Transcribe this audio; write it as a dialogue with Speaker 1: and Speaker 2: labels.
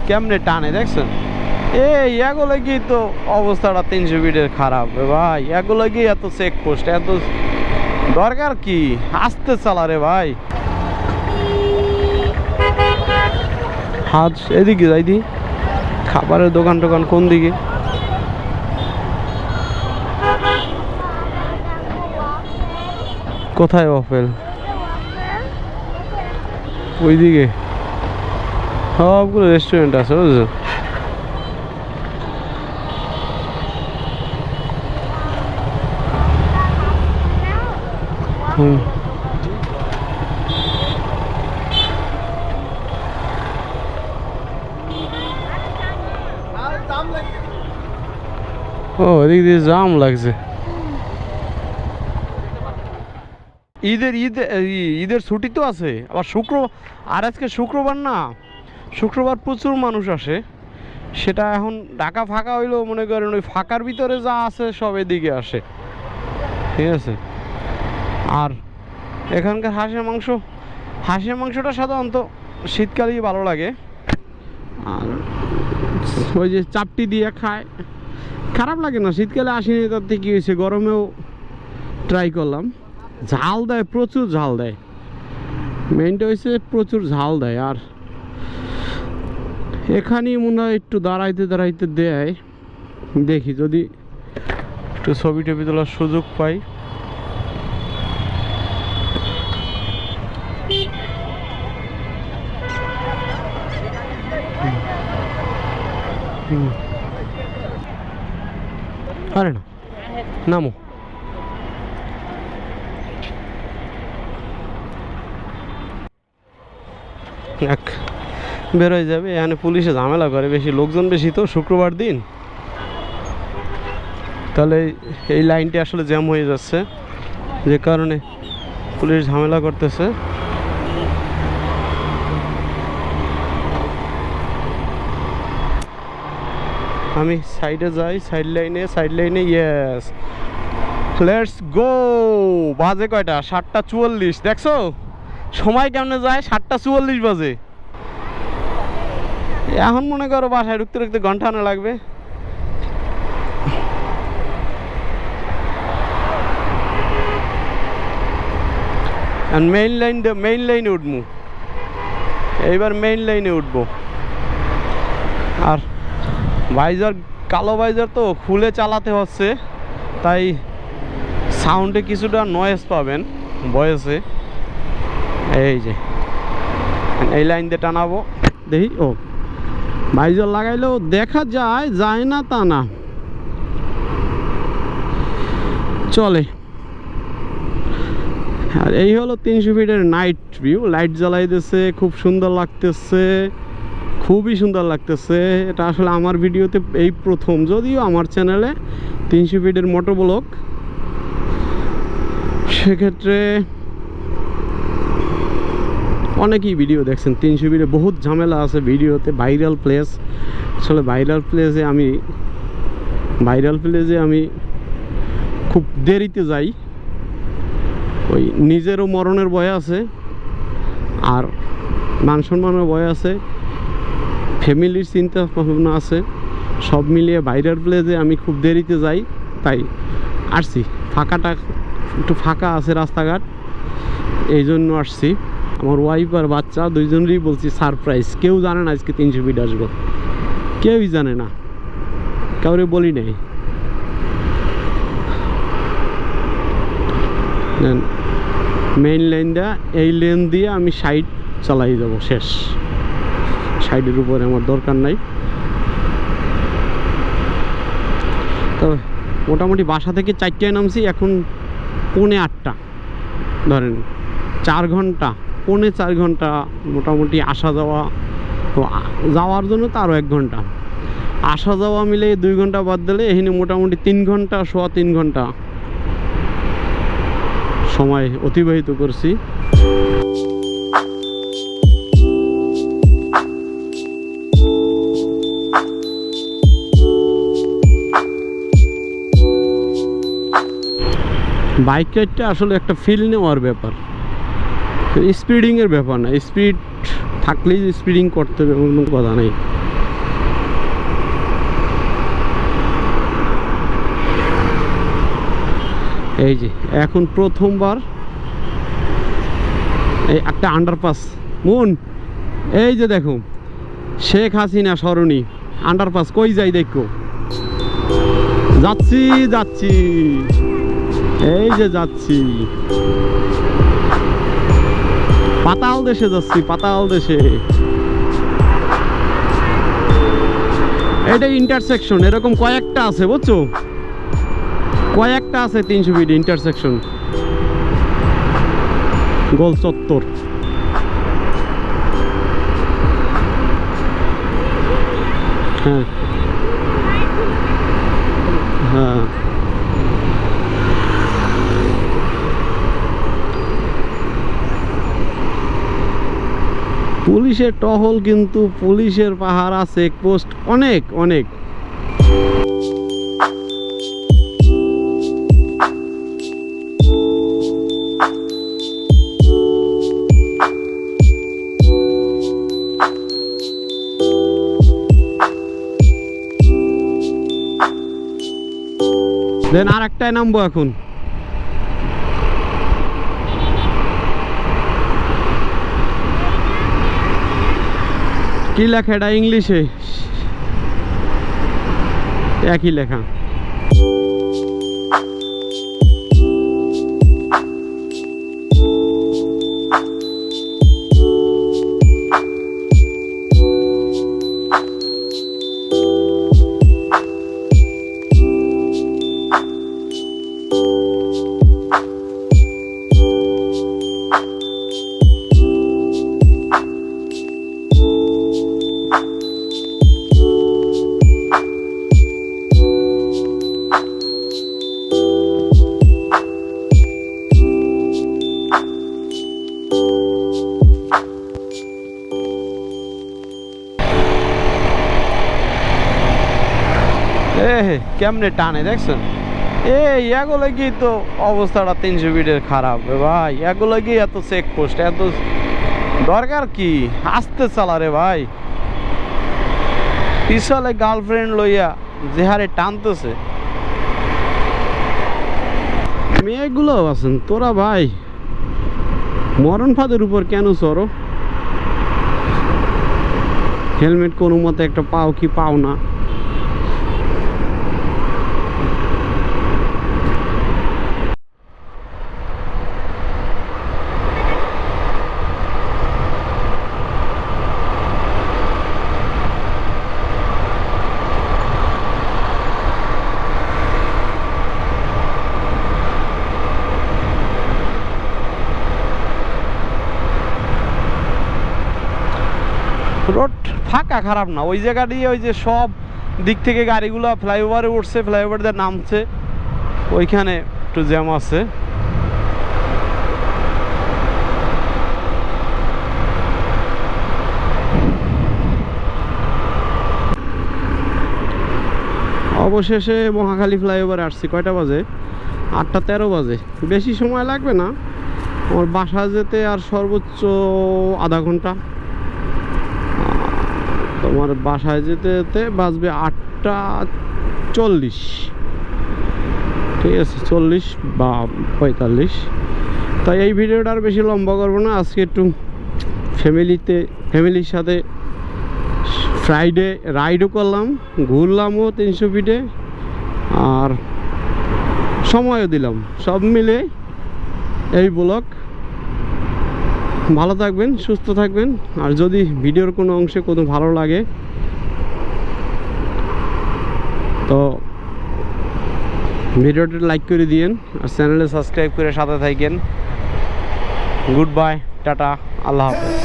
Speaker 1: কেমনে টানে দেখছেন? এগুলো কি তো অবস্থাটা 300 ফিটের খারাপ ভাই। এগুলো কি এত চেকপোস্ট এত দরকার কি? আস্তে চালা রে ভাই। হাত এদিকে যাই দি, খাবারের দোকান টোকান কোন দিকে? কোথায় ওয়াফেল? ওইদিকে সবগুলো রেস্টুরেন্ট আছে বুঝছো। ও এদিক দিয়ে জাম লাগছে। ঈদের ছুটি তো আছে আবার আর আজকে শুক্রবার না, শুক্রবার প্রচুর মানুষ আসে। সেটা এখন ঢাকা ফাঁকা হইলেও মনে করেন ওই ফাঁকার ভিতরে যা আছে সব এদিকে আসে, ঠিক আছে। আর এখানকার হাঁসের মাংসটা সাধারণত শীতকালেই ভালো লাগে। আর ওই যে চাপটি দিয়ে খায়, খারাপ লাগে না। শীতকালে আসেনি, তাতে কি হয়েছে, গরমেও ট্রাই করলাম। ঝাল দেয়, প্রচুর ঝাল দেয়। মেইনটা হয়েছে প্রচুর ঝাল দেয়। আর এখানেই মনে হয় একটু দাঁড়াইতে দেয়। দেখি যদি একটু ছবি টবি তোলার সুযোগ পাই। আরে না, নামো। বেরোয় যাবে। এখানে পুলিশে ঝামেলা করে বেশি, লোকজন বেশি তো শুক্রবার দিন। তাহলে এই লাইনটি আসলে জ্যাম হয়ে যাচ্ছে, যে কারণে পুলিশ ঝামেলা করতেছে। আমি সাইডে যাই, সাইড লাইনে ইয়েস, লেটস গো। বাজে কয়টা? 7:44। দেখছো সময় কেমনে যায়? 7:44 বাজে। এখন মনে করো বাসায় ঢুকতে ঘন্টা আনা লাগবে। মেইন লাইনে উঠবো এইবার, মেইন লাইনে উঠবো। আর কালো ভাইজার তো খুলে চালাতে হচ্ছে, তাই সাউন্ডে কিছুটা নয়েজ পাবেন ভয়েসে। এই যে এই লাইন দিয়ে টানাবো, দেখি। ও ভাইজার লাগাইলেও দেখা যায় না তা না, চলে। আর এই হলো 300 ফিটের নাইট ভিউ। লাইট জ্বালাই দিচ্ছে, খুব সুন্দর লাগতেছে, খুবই সুন্দর লাগতেছে। এটা আসলে আমার ভিডিওতে এই প্রথম, যদিও আমার চ্যানেলে 300 ফিটের মোটো ব্লগ, সেক্ষেত্রে অনেকেই ভিডিও দেখছেন 300 ফিটে। বহুত ঝামেলা আছে ভিডিওতে। ভাইরাল প্লেস, আসলে ভাইরাল প্লেসে আমি খুব দেরিতে যাই। ওই নিজেরও মরণের ভয় আছে, আর মান সম্মানের ভয় আছে, ফ্যামিলির চিন্তা ভাবনা আছে, সব মিলিয়ে ভাইরাল প্লেসে আমি খুব দেরিতে যাই। তাই আসছি, একটু ফাঁকা আছে রাস্তাঘাট, এই জন্য আসছি। আমার ওয়াইফ আর বাচ্চা দুইজনেরই বলছি সারপ্রাইজ। কেউ জানে না আজকে 300 ফিট আসবো, কেউই জানে না, কাউরে বলি নাই। মেইন লাইন দেয়া, এই লেন দিয়ে আমি সাইড চালাই যাব, শেষ। সাইডের উপরে আমার দরকার নাই। তো মোটামুটি বাসা থেকে 4টায় নামছি, এখন 7:45 ধরেন, 4 ঘন্টা, 4.5 ঘন্টা মোটামুটি আসা যাওয়া। তো যাওয়ার জন্য তো আরও 1 ঘন্টা, আসা যাওয়া মিলে 2 ঘন্টা বাদ দিলে এখানে মোটামুটি 3 ঘন্টা, সোয়া 3 ঘন্টা সময় অতিবাহিত করছি। বাইক রাইডটা আসলে একটা ফিল নেওয়ার ব্যাপার, স্পিডিংয়ের ব্যাপার না। স্পিড থাকলেই স্পিডিং করতে হবে কোনো কথা নেই। এই যে এখন প্রথমবার এই একটা আন্ডারপাস মন, এই যে দেখো শেখ হাসিনা সরণি আন্ডারপাস, কই যাই দেখো, যাচ্ছি যাচ্ছি, এই যে যাচ্ছি, পাতাল দেশে যাচ্ছি, পাতাল দেশে। এটা ইন্টারসেকশন এরকম কয়েকটা আছে বুঝছো, কয়েকটা আছে 300 ফিট ইন্টারসেকশন, গোল চত্বর। হ্যাঁ হ্যাঁ পুলিশের টহল, কিন্তু পুলিশের পাহারা চেকপোস্ট অনেক অনেক। দেন আর একটাই নামবো এখন। কি লেখা এটা ইংলিশে, একই লেখা। কেমনে টানে দেখছেন, এই এগুলো কি তো অবস্থাটা 300 ফিটের খারাপ রে ভাই, এগুলো কি এত চেকপোস্ট, এত দরকার কি, আস্তে চালা রে ভাই। পিছলে গার্লফ্রেন্ড লইয়া যে হারে টানতেছে, মেয়েগুলো আছেন তোরা ভাই মরণ ফাঁদের উপর কেন চড়ো, হেলমেট কোনো মতে একটা পাও কি পাও না। রোড ফাঁকা, খারাপ না, ওই জায়গা দিয়ে ওই যে সব দিক থেকে গাড়িগুলো ফ্লাইওভারে উঠছে, ফ্লাইওভার দিয়ে নামছে, ওইখানে একটু জ্যাম আছে। অবশেষে মহাখালী ফ্লাইওভারে আসছি, কয়টা বাজে, 8:13 বাজে। বেশি সময় লাগবে না আমার বাসা যেতে, আর সর্বোচ্চ আধা ঘন্টা। তোমার বাসায় যেতে যেতে বাজবে 8:40, ঠিক আছে, 40 বা 45। তাই এই ভিডিওটা আর বেশি লম্বা করবো না, আজকে একটু ফ্যামিলির সাথে ফ্রাইডে রাইডও করলাম, ঘুরলামও 300 ফিটে, আর সময়ও দিলাম, সব মিলে এই ব্লগ। ভালো থাকবেন, সুস্থ থাকবেন, আর যদি ভিডিওর কোনো অংশে কোনো ভালো লাগে তো ভিডিওটা লাইক করে দিয়েন, আর চ্যানেলে সাবস্ক্রাইব করে সাথে থাকেন। গুড বাই, টাটা, আল্লাহ হাফেজ।